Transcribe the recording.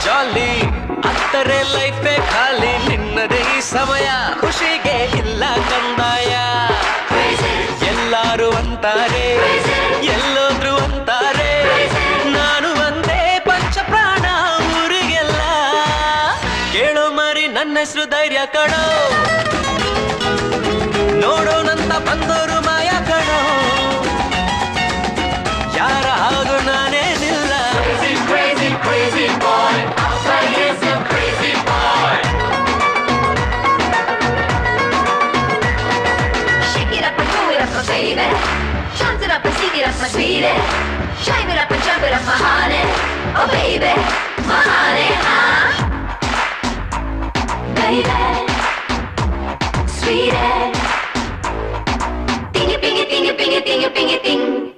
ಜಾಲಿ ಅತ್ತರೆ ಲೈಫೇ ಖಾಲಿ ನಿನ್ನದೇ ಈ ಸಮಯ ಖುಷಿಗೆ ಇಲ್ಲ ಕಂದಾಯ ಎಲ್ಲಾರು ಅಂತಾರೆ ಎಲ್ಲೋದ್ರು ಅಂತಾರೆ ನಾನು ಒಂದೇ ಪಂಚ ಪ್ರಾಣ ಊರಿಗೆಲ್ಲ ಕೇಳೋ ಮರಿ ನನ್ನ ಹೆಸರು ಧೈರ್ಯ ಕಣೋ ನೋಡೋಣಂತ ಬಂದೋರು ಮಾಯ ಕಣೋ ಯಾರ ಹಾಗು ನಾನೇನಿಲ್ಲ Crazy boy, outside is a crazy boy. Shake it up and throw it up, my baby. Chant it up and sing it up, my sweetie. Shine it up and jump it up, my honey. Oh baby, my honey, huh? Baby, sweetie. Ding it, ding it, ding it, ding it, ding it, ding it, ding.